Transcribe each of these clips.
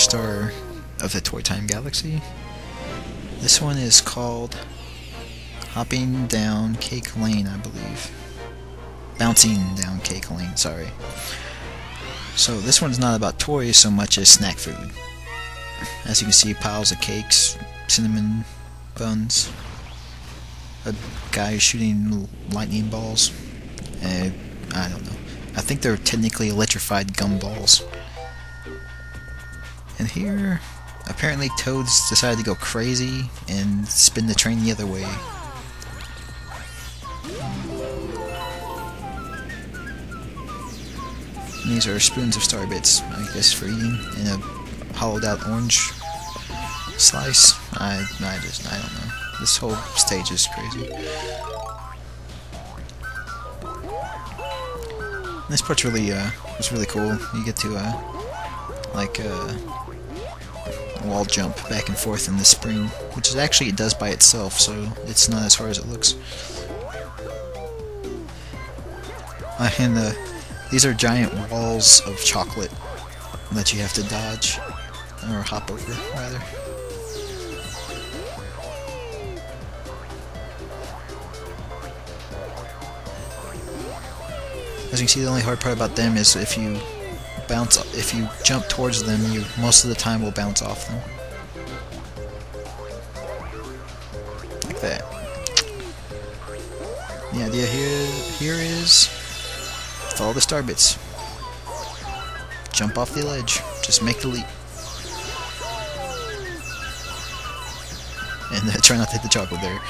star of the Toy Time Galaxy. This one is called Hopping Down Cake Lane, I believe. Bouncing Down Cake Lane, sorry. So this one's not about toys so much as snack food. As you can see, piles of cakes, cinnamon buns, a guy shooting lightning balls, and I don't know. I think they're technically electrified gumballs. And here, apparently Toads decided to go crazy and spin the train the other way. And these are spoons of star bits, I guess, for eating, and a hollowed out orange slice. I don't know. This whole stage is crazy. This part's really was really cool. You get to wall jump back and forth in the spring, which is actually it does by itself, so it's not as hard as it looks. And these are giant walls of chocolate that you have to dodge, or hop over, rather. As you can see, the only hard part about them is if you jump towards them, you most of the time will bounce off them. Like that. The idea here is follow the star bits. Jump off the ledge. Just make the leap. And try not to hit the chocolate there.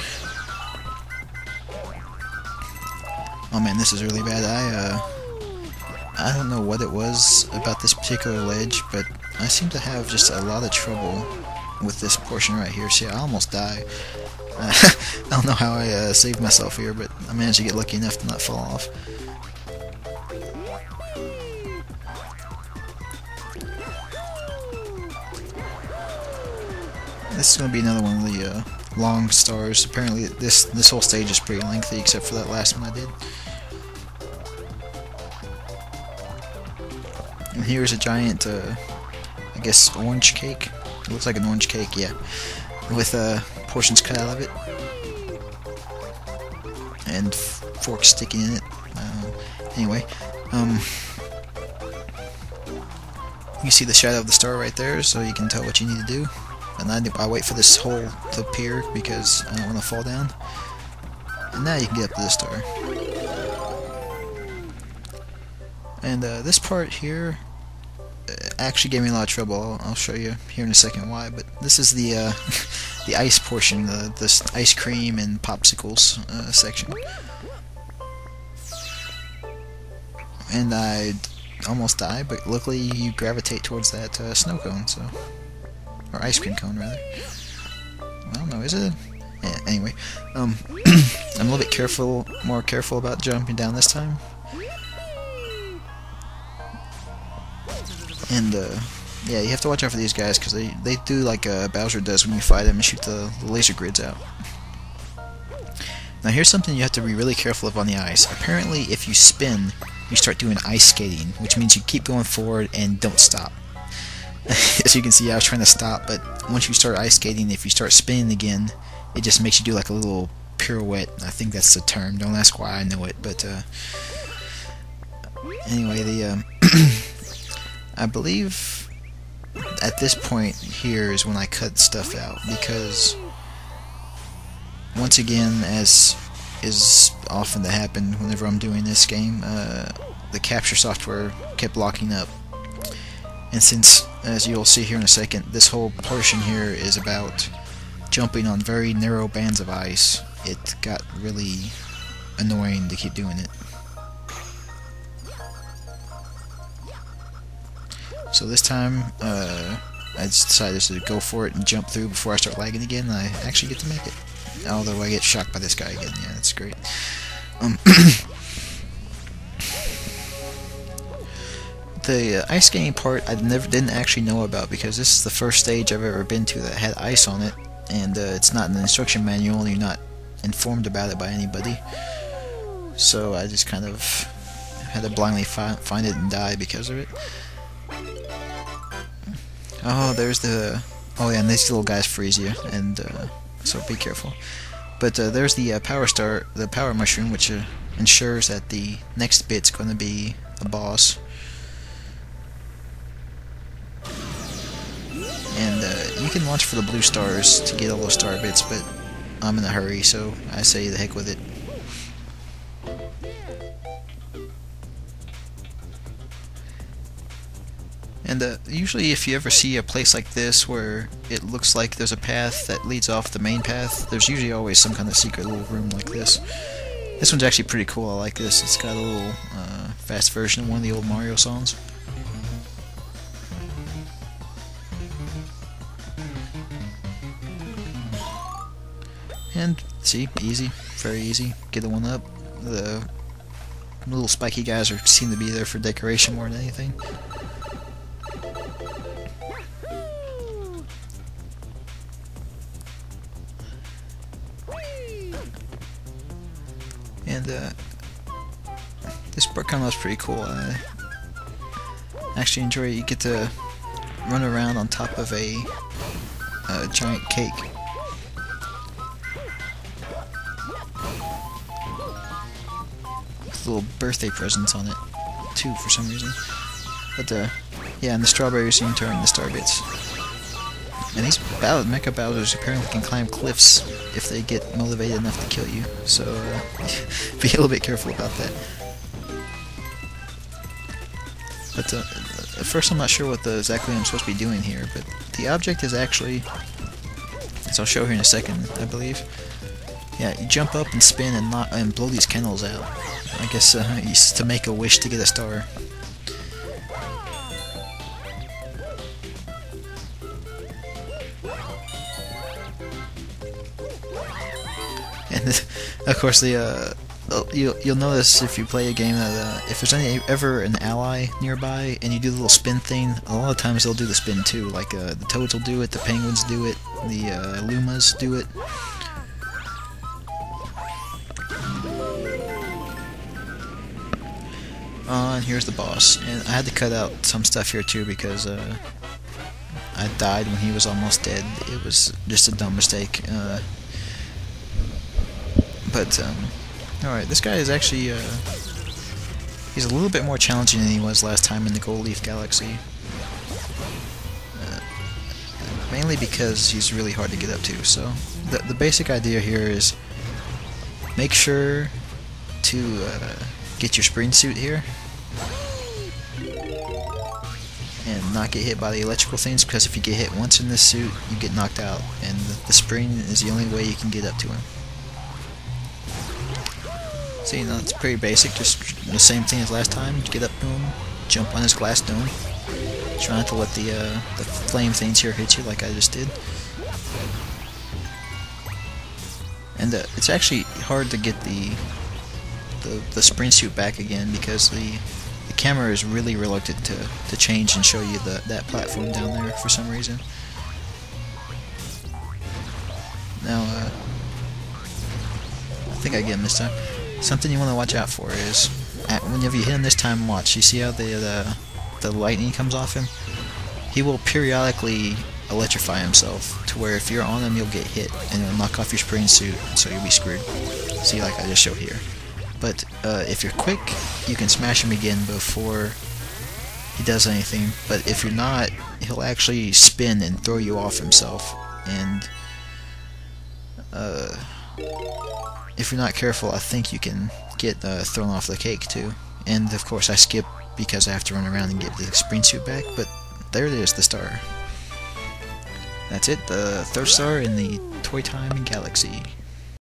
Oh man, this is really bad. I don't know what it was about this particular ledge, but I seem to have just a lot of trouble with this portion right here. See, I almost die. I don't know how I saved myself here, but I managed to get lucky enough to not fall off. This is going to be another one of the long stars. Apparently this whole stage is pretty lengthy, except for that last one I did. And here's a giant, I guess, orange cake. It looks like an orange cake, yeah. With portions cut out of it. And forks sticking in it. Anyway, you see the shadow of the star right there, so you can tell what you need to do. And I wait for this hole to appear because I don't want to fall down. And now you can get up to the star. And this part here actually gave me a lot of trouble. I'll show you here in a second why. But this is the the ice portion, the ice cream and popsicles section. And I almost died, but luckily you gravitate towards that snow cone, so. Or ice cream cone, rather. I don't know, is it? Yeah, anyway, I'm a little bit more careful about jumping down this time. And, yeah, you have to watch out for these guys, because they do like Bowser does when you fight him and shoot the laser grids out. Now here's something you have to be really careful of on the ice. Apparently, if you spin, you start doing ice skating, which means you keep going forward and don't stop. As you can see, I was trying to stop, but once you start ice skating, if you start spinning again, it just makes you do like a little pirouette. I think that's the term. Don't ask why I know it, but anyway, I believe at this point here is when I cut stuff out, because once again, as is often to happen whenever I'm doing this game, the capture software kept locking up. And since, as you'll see here in a second, this whole portion here is about jumping on very narrow bands of ice, it got really annoying to keep doing it. So this time, I just decided to go for it and jump through before I start lagging again, and I actually get to make it. Although I get shocked by this guy again, yeah, that's great. The ice skating part I didn't actually know about, because this is the first stage I've ever been to that had ice on it, and it's not in the instruction manual, and you're not informed about it by anybody. So I just kind of had to blindly find it and die because of it. Oh, there's the... Oh yeah, and these little guys freeze you, and so be careful. But there's the power star, the power mushroom, which ensures that the next bit's going to be a boss. And you can launch for the blue stars to get all those star bits, but I'm in a hurry, so I say the heck with it. And usually if you ever see a place like this where it looks like there's a path that leads off the main path, there's usually always some kind of secret little room like this. This one's actually pretty cool, I like this. It's got a little fast version of one of the old Mario songs. And see, easy, very easy. Get the one up. The little spiky guys seem to be there for decoration more than anything. And this part combo is pretty cool. I actually enjoy it. You get to run around on top of a giant cake. With little birthday presents on it, too, for some reason. But yeah, and the strawberries seem to turn into star bits. And these Mecha Bowsers apparently can climb cliffs if they get motivated enough to kill you, so be a little bit careful about that. But at first I'm not sure what exactly I'm supposed to be doing here, but the object is actually, as I'll show here in a second, I believe. Yeah, you jump up and spin and blow these candles out. I guess it's to make a wish to get a star. And of course, you'll notice if you play a game that if there's ever an ally nearby and you do the little spin thing, a lot of times they'll do the spin too. Like the toads will do it, the penguins do it, the lumas do it. And here's the boss. And I had to cut out some stuff here too because I died when he was almost dead. It was just a dumb mistake. But alright, this guy is actually he's a little bit more challenging than he was last time in the Gold Leaf Galaxy. Mainly because he's really hard to get up to. So the basic idea here is make sure to get your spring suit here and not get hit by the electrical things, because if you get hit once in this suit you get knocked out, and the spring is the only way you can get up to him. So, you know, it's pretty basic, just the same thing as last time. Get up to him, jump on his glass dome, try not to let the flame things here hit you like I just did. And it's actually hard to get the spring suit back again because the camera is really reluctant to change and show you that platform down there for some reason. Now, I think I get him this time. Something you want to watch out for is, whenever you hit him this time, watch. You see how the lightning comes off him? He will periodically electrify himself to where if you're on him, you'll get hit and it'll knock off your spring suit, so you'll be screwed. See, like I just showed here. But if you're quick, you can smash him again before he does anything. But if you're not, he'll actually spin and throw you off himself. And if you're not careful, I think you can get thrown off the cake too. And of course I skip because I have to run around and get the spring suit back, but there it is, the star. That's it, the third star in the Toy Time Galaxy.